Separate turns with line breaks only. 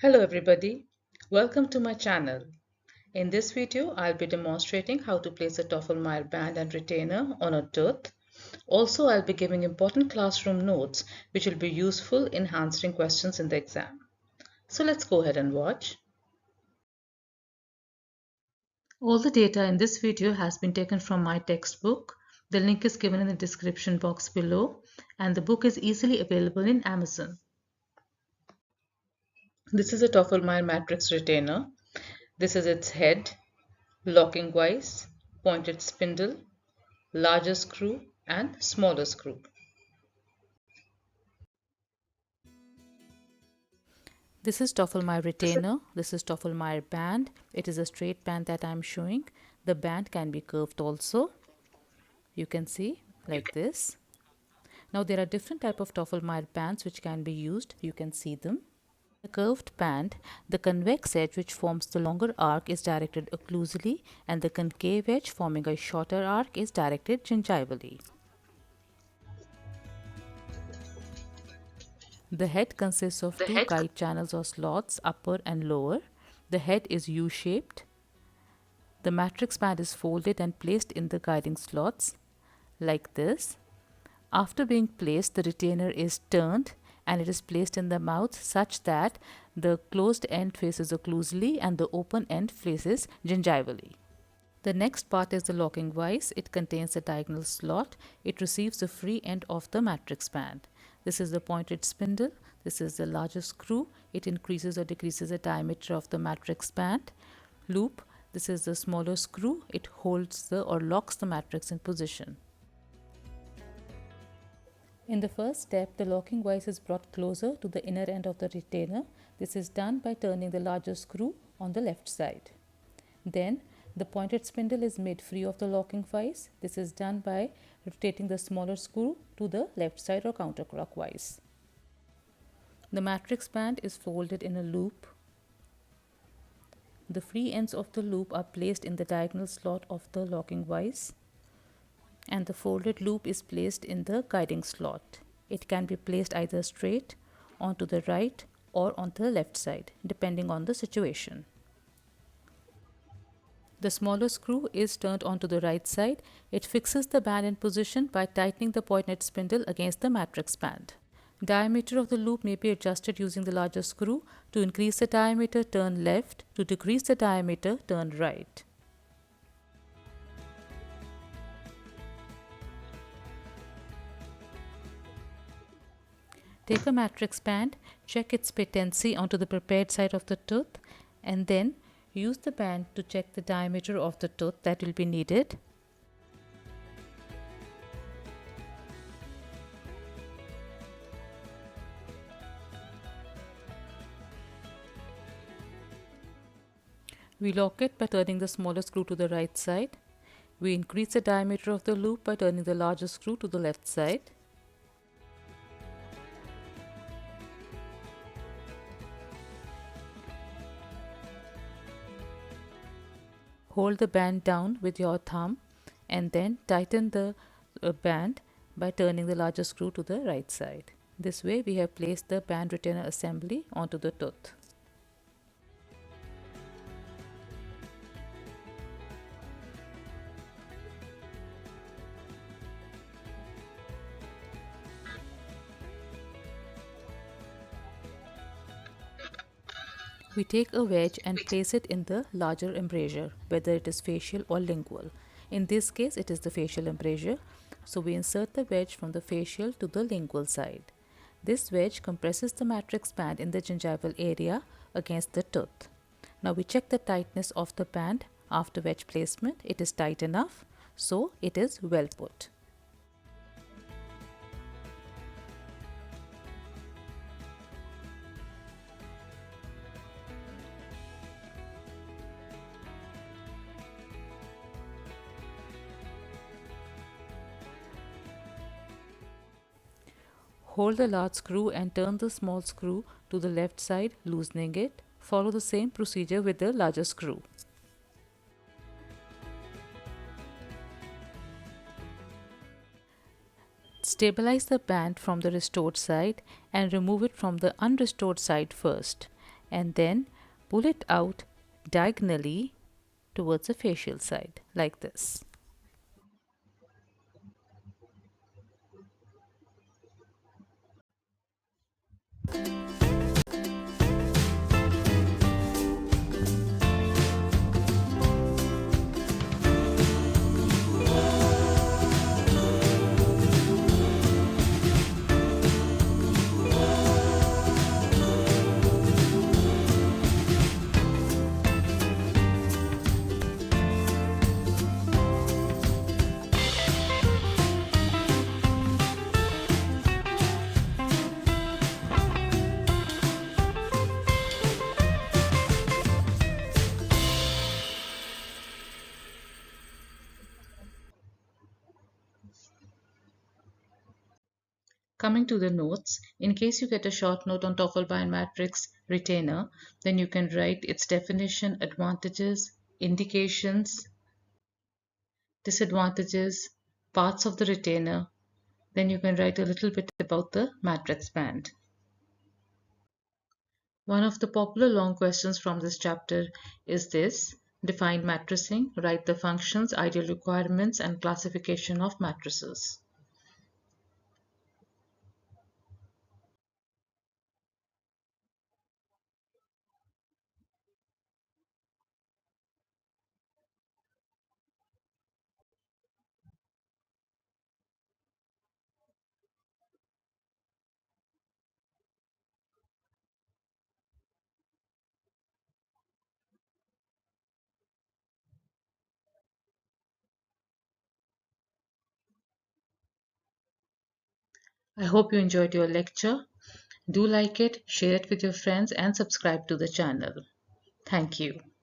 Hello everybody, welcome to my channel. In this video, I'll be demonstrating how to place a Tofflemire band and retainer on a tooth. Also, I'll be giving important classroom notes which will be useful in answering questions in the exam. So let's go ahead and watch. All the data in this video has been taken from my textbook. The link is given in the description box below and the book is easily available in Amazon. This is a Tofflemire matrix retainer. This is its head, locking vise, pointed spindle, larger screw and smaller screw. This is Tofflemire retainer. This is Tofflemire band. It is a straight band that I am showing. The band can be curved also. You can see like this. Now there are different type of Tofflemire bands which can be used. You can see them. The curved band, the convex edge which forms the longer arc is directed occlusally and the concave edge forming a shorter arc is directed gingivally. The head consists of two guide channels or slots, upper and lower. The head is U-shaped. The matrix band is folded and placed in the guiding slots like this. After being placed, the retainer is turned and it is placed in the mouth such that the closed end faces occlusally and the open end faces gingivally. The next part is the locking vise. It contains a diagonal slot. It receives the free end of the matrix band. This is the pointed spindle. This is the larger screw. It increases or decreases the diameter of the matrix band. Loop. This is the smaller screw. It holds or locks the matrix in position. In the first step, the locking vise is brought closer to the inner end of the retainer. This is done by turning the larger screw on the left side. Then, the pointed spindle is made free of the locking vise. This is done by rotating the smaller screw to the left side or counterclockwise. The matrix band is folded in a loop. The free ends of the loop are placed in the diagonal slot of the locking vise, and the folded loop is placed in the guiding slot. It can be placed either straight, onto the right or onto the left side, depending on the situation. The smaller screw is turned onto the right side. It fixes the band in position by tightening the pointed spindle against the matrix band. Diameter of the loop may be adjusted using the larger screw. To increase the diameter, turn left. To decrease the diameter, turn right. Take a matrix band, check its patency onto the prepared side of the tooth, and then use the band to check the diameter of the tooth that will be needed. We lock it by turning the smaller screw to the right side. We increase the diameter of the loop by turning the larger screw to the left side. Hold the band down with your thumb and then tighten the band by turning the larger screw to the right side. This way we have placed the band retainer assembly onto the tooth. We take a wedge and place it in the larger embrasure, whether it is facial or lingual. In this case, it is the facial embrasure. So we insert the wedge from the facial to the lingual side. This wedge compresses the matrix band in the gingival area against the tooth. Now we check the tightness of the band after wedge placement. It is tight enough, so it is well put. Hold the large screw and turn the small screw to the left side, loosening it. Follow the same procedure with the larger screw. Stabilize the band from the restored side and remove it from the unrestored side first, and then pull it out diagonally towards the facial side like this. Coming to the notes, in case you get a short note on Tofflemire matrix retainer, then you can write its definition, advantages, indications, disadvantages, parts of the retainer. Then you can write a little bit about the matrix band. One of the popular long questions from this chapter is this: define matricing, write the functions, ideal requirements, and classification of matrices. I hope you enjoyed your lecture. Do like it, share it with your friends, and subscribe to the channel. Thank you.